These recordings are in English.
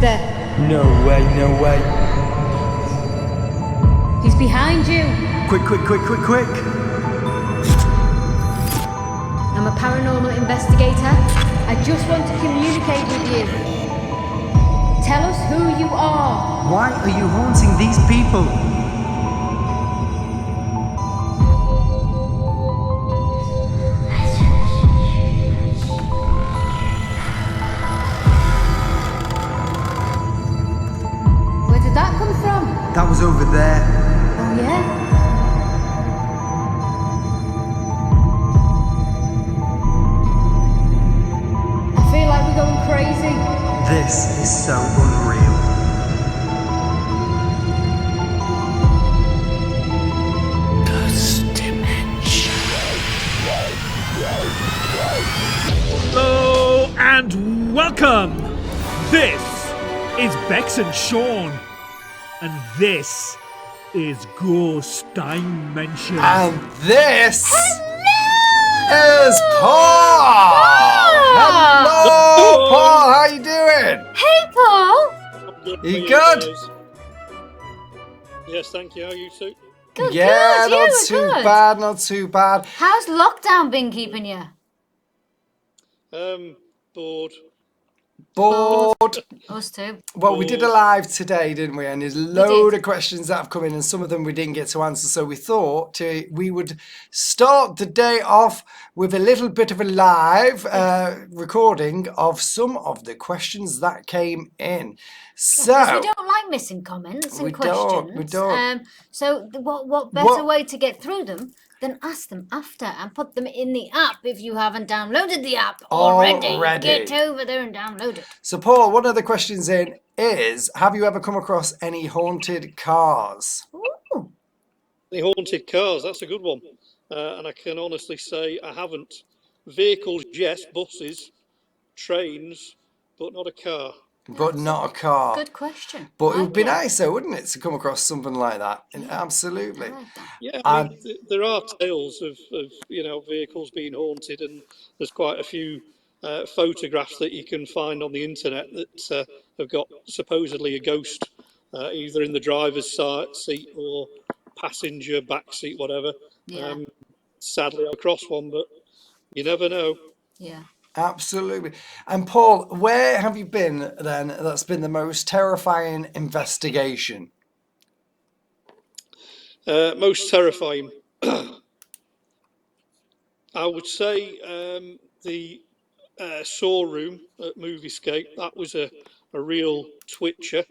there. No way, no way. He's behind you. Quick, quick, quick, quick, quick. I'm a paranormal investigator. I just want to communicate with you. Tell us who you are. Why are you haunting these people? Where did that come from? That was over there. Oh, yeah? I feel like we're going crazy. This is so unreal. Hello and welcome! This is Bex and Sean, and this is Ghost Dimension. And this is Paul! Hello, Paul, how you doing? Hey, Paul! You good? Yes, thank you. How are you two? Good, Yeah, good. not You too were good. bad, not too bad. How's lockdown been keeping you? Bored. Bored. Us too. Well, we did a live today, didn't we? And there's a did. load of questions that have come in, and some of them we didn't get to answer. So we thought we would start the day off with a little bit of a live recording of some of the questions that came in. So Because we don't like missing comments and We questions. don't, we don't. So what better way to get through them than ask them after and put them in the app if you haven't downloaded the app already. Get over there and download it. So, Paul, one of the questions in is, have you ever come across any haunted cars? Ooh. The haunted cars, that's a good one. And I can honestly say I haven't. Vehicles, yes, buses, trains, but not a car. But not a car. Good question. But it would be Like nice, though, wouldn't it, to come across something like that? Absolutely. I like that. Yeah, I mean, there are tales of vehicles being haunted, and there's quite a few photographs that you can find on the internet that have got supposedly a ghost either in the driver's seat or passenger back seat, whatever. Yeah. Sadly, I crossed one, but you never know. Yeah. Absolutely. And, Paul, where have you been, then, that's been the most terrifying investigation? Most terrifying. I would say the Saw room at Moviescape. That was a real twitcher.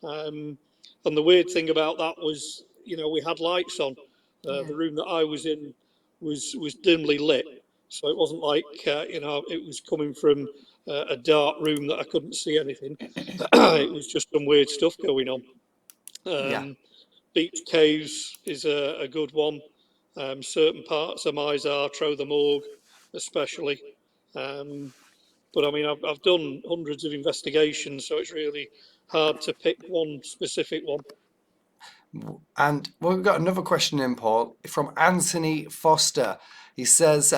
And the weird thing about that was, we had lights on. The room that I was in was dimly lit. So it wasn't like, it was coming from a dark room that I couldn't see anything. It was just some weird stuff going on. Beach Caves is a good one. Certain parts of Mizar, the Morgue especially. But I mean, I've done hundreds of investigations, so it's really hard to pick one specific one. And we've got another question in, Paul, from Anthony Foster. He says,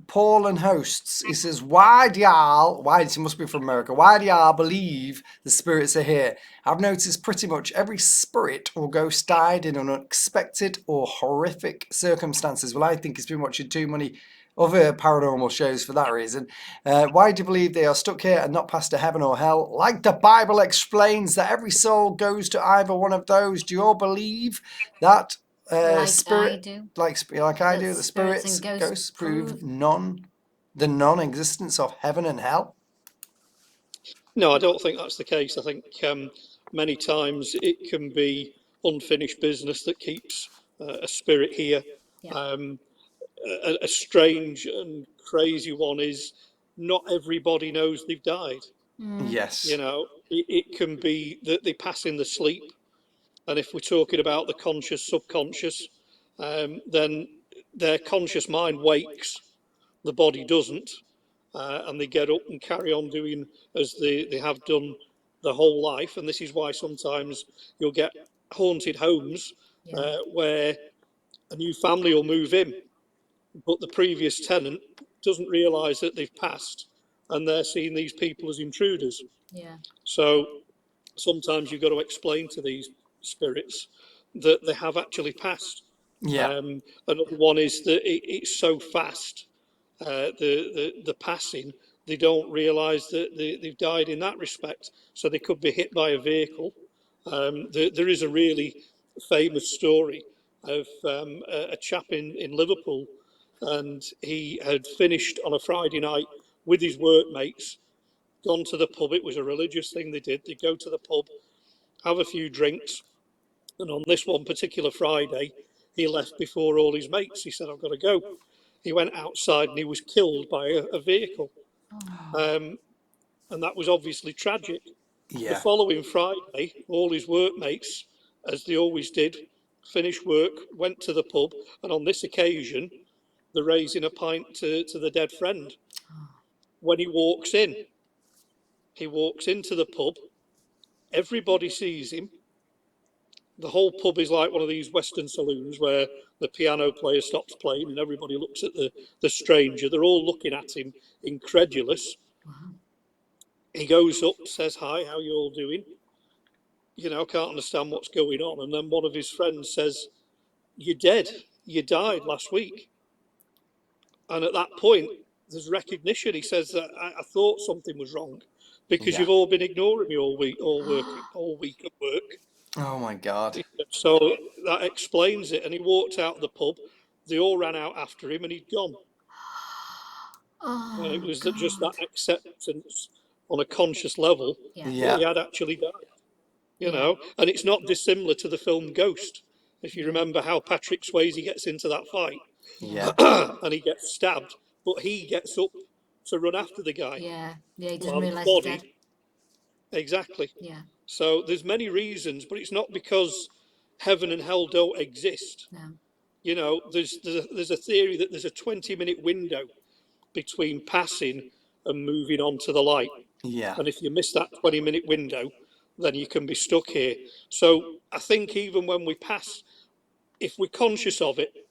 Paul and hosts, he says, he must be from America, why do y'all believe the spirits are here? I've noticed pretty much every spirit or ghost died in unexpected or horrific circumstances. Well, I think he's been watching too many other paranormal shows for that reason. Why do you believe they are stuck here and not passed to heaven or hell? Like the Bible explains that every soul goes to either one of those. Do you all believe that? Spirit, I do. Like I do, the spirits and ghosts prove the non-existence of heaven and hell? No, I don't think that's the case. I think many times it can be unfinished business that keeps a spirit here. Yeah. A strange and crazy one is not everybody knows they've died. Yes. It can be that they pass in the sleep. And if we're talking about the conscious, subconscious, then their conscious mind wakes, the body doesn't, and they get up and carry on doing as they have done the whole life. And this is why sometimes you'll get haunted homes where a new family will move in, but the previous tenant doesn't realise that they've passed, and they're seeing these people as intruders. Yeah. So sometimes you've got to explain to these spirits that they have actually passed. Yeah. Another one is that it's so fast, the passing, they don't realise that they've died in that respect. So they could be hit by a vehicle. There is a really famous story of a chap in Liverpool, and he had finished on a Friday night with his workmates, gone to the pub. It was a religious thing they did. They'd go to the pub, have a few drinks, and on this one particular Friday, he left before all his mates. He said, I've got to go. He went outside and he was killed by a vehicle. And that was obviously tragic. The Yeah. following Friday, all his workmates, as they always did, finished work, went to the pub, and on this occasion, they're raising a pint to the dead friend. When he walks into the pub, everybody sees him. The whole pub is like one of these Western saloons where the piano player stops playing and everybody looks at the stranger. They're all looking at him, incredulous. He goes up, says, hi, how you all doing? You know, can't understand what's going on. And then one of his friends says, you're dead. You died last week. And at that point, there's recognition. He says that I thought something was wrong because Yeah. you've all been ignoring me all week at work. Oh my God. So that explains it. And he walked out of the pub. They all ran out after him and he'd gone. And it was just that acceptance on a conscious level that he had actually died. You know, and it's not dissimilar to the film Ghost. If you remember how Patrick Swayze gets into that fight Yeah. and he gets stabbed, but he gets up to run after the guy. Yeah, he doesn't While his realise he's body, dead. exactly. Yeah, So there's many reasons, but it's not because heaven and hell don't exist. no. You know, there's a theory that there's a 20-minute window between passing and moving on to the light. Yeah. And if you miss that 20-minute window, then you can be stuck here. So I think even when we pass, if we're conscious of it,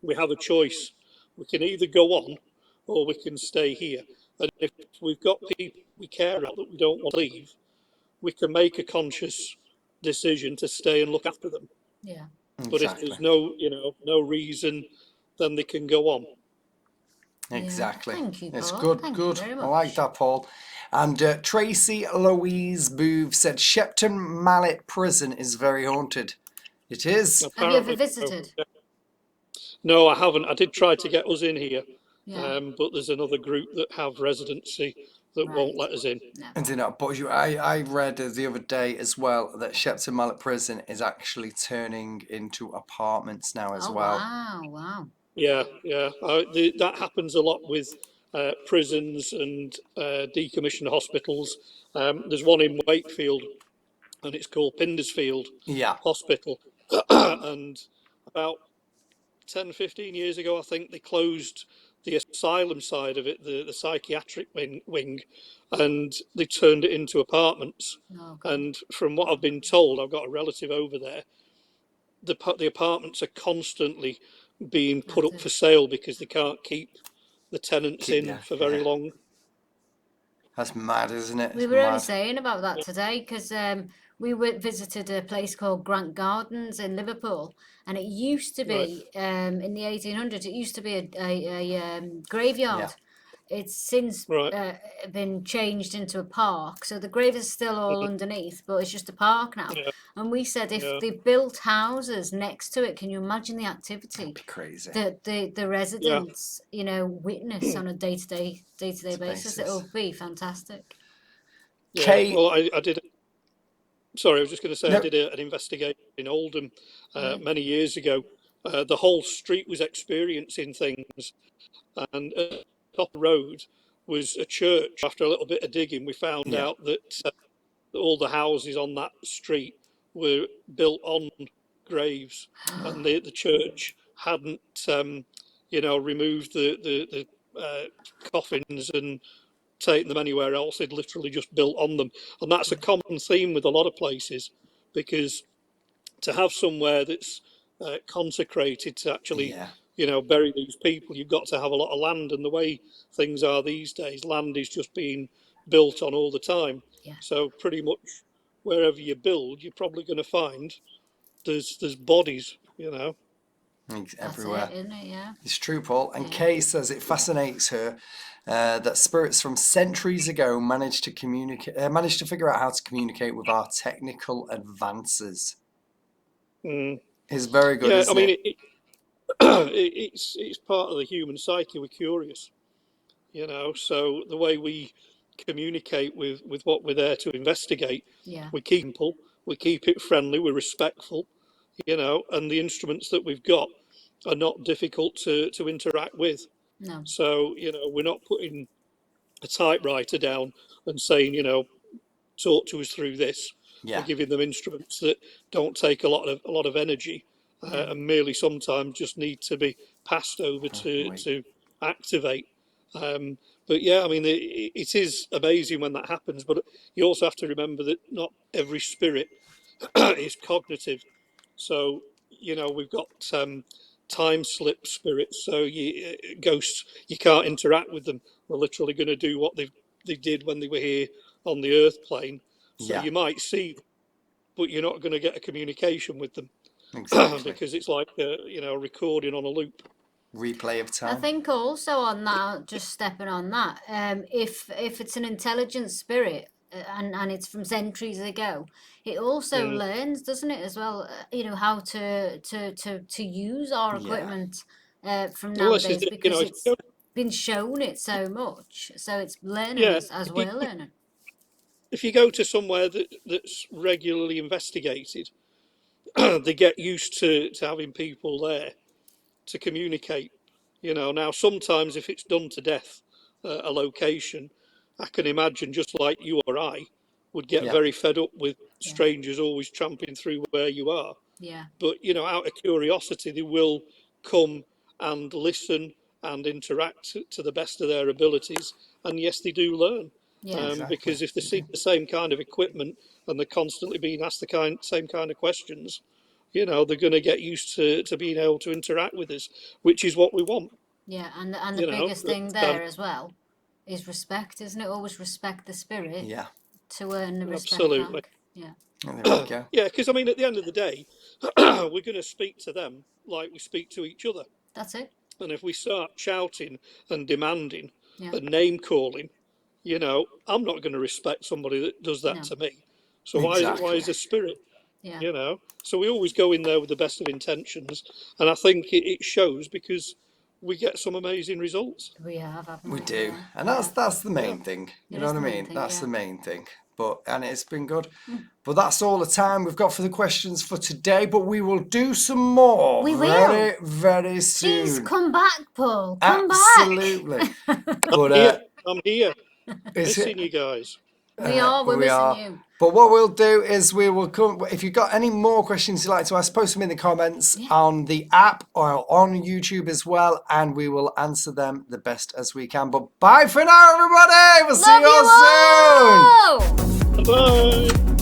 we have a choice. We can either go on or we can stay here. And if we've got people we care about that we don't want to leave, we can make a conscious decision to stay and look after them. Yeah. But if there's no reason, then they can go on. Exactly. Thank you, It's Paul. good, Thank good. you very I much. like that, Paul. And Tracy Louise Booth said Shepton Mallet Prison is very haunted. It is. Have you ever visited? No, I haven't. I did try to get us in here, Yeah. but there's another group that have residency that won't let us in. No. And you know, but I read the other day as well that Shepton Mallet Prison is actually turning into apartments now as well. Wow. Yeah. That happens a lot with prisons and decommissioned hospitals. There's one in Wakefield, and it's called Pindersfield Yeah. Hospital. And about 10, 15 years ago, I think they closed the asylum side of it, the psychiatric wing, and they turned it into apartments. Okay. And from what I've been told, I've got a relative over there, the apartments are constantly being put up for sale because they can't keep the tenants in for very long. That's mad, isn't it? We were only saying about that today because we visited a place called Grant Gardens in Liverpool, and it used to be in the 1800s. It used to be a graveyard. Yeah. It's since been changed into a park, so the grave is still all underneath, but it's just a park now. Yeah. And we said if they built houses next to it, can you imagine the activity? That'd be crazy. The residents, witness on a day-to-day basis. It will be fantastic. Yeah. Well, I did. Sorry, I was just going to say, No. I did an investigation in Oldham many years ago. The whole street was experiencing things, and at the top of the road was a church. After a little bit of digging, we found out that all the houses on that street were built on graves, and the church hadn't, removed the coffins and taken them anywhere else. They'd literally just built on them, and that's a common theme with a lot of places, because to have somewhere that's consecrated to actually, bury these people, you've got to have a lot of land. And the way things are these days, land is just being built on all the time. Yeah. So pretty much wherever you build, you're probably going to find there's bodies, you know. It's That's everywhere. it, isn't it? Yeah. It's true, Paul. And Yeah. Kay says it fascinates her that spirits from centuries ago managed to figure out how to communicate with our technical advances. It's very good, Yeah, isn't I mean, it? it's part of the human psyche. We're curious, you know. So the way we communicate with what we're there to investigate, Yeah. we keep it friendly, we're respectful, you know, and the instruments that we've got are not difficult to interact with. No. So, you know, we're not putting a typewriter down and saying, you know, talk to us through this. Yeah. We're giving them instruments that don't take a lot of energy, and merely sometimes just need to be passed over to activate. But yeah, I mean, it is amazing when that happens. But you also have to remember that not every spirit is cognitive. So, you know, we've got time slip spirits. So ghosts, you can't interact with them. They're literally going to do what they did when they were here on the earth plane. So Yeah. you might see them, but you're not going to get a communication with them. Exactly. Because it's like you know, recording on a loop. Replay of I time. think also on that, just stepping on that, if it's an intelligent spirit and it's from centuries ago, it also learns, doesn't it, as well? You know, how to use our equipment from Well, this is nowadays, it, you know, because it's been shown it so much, so it's learning yeah. as we're learning. If you go to somewhere that's regularly investigated, they get used to having people there to communicate. You know, now sometimes if it's done to death, a location, I can imagine just like you or I would get Yeah. very fed up with strangers always tramping through where you are. Yeah. But, you know, out of curiosity, they will come and listen and interact to the best of their abilities. And yes, they do learn. Yeah. Exactly. Because if they see the same kind of equipment and they're constantly being asked the same kind of questions, you know, they're going to get used to being able to interact with us, which is what we want. Yeah, and the You know, biggest thing there as well is respect, isn't it? Always respect the spirit Yeah. to earn the respect absolutely. back. Yeah. And there we go. Yeah, because I mean, at the end of the day, we're going to speak to them like we speak to each other. That's it. And if we start shouting and demanding Yeah. and name calling, you know, I'm not going to respect somebody that does that No. to me. So why Exactly. is a spirit? Yeah. You know, so we always go in there with the best of intentions, and I think it shows because we get some amazing results. We have, haven't We we? do. Yeah. And that's the main thing. You It know is what I the main mean? thing, That's yeah. the main thing. And it's been good. But that's all the time we've got for the questions for today. But we will do some more We very, very Please soon. come back, Paul. Come Absolutely. But I'm here, is missing it? you guys. back. We're we missing are. you. But what we'll do is we will come. If you've got any more questions you'd like to ask, post them in the comments on the app or on YouTube as well, and we will answer them the best as we can. But bye for now, everybody. We'll see Love you all soon. all! Bye.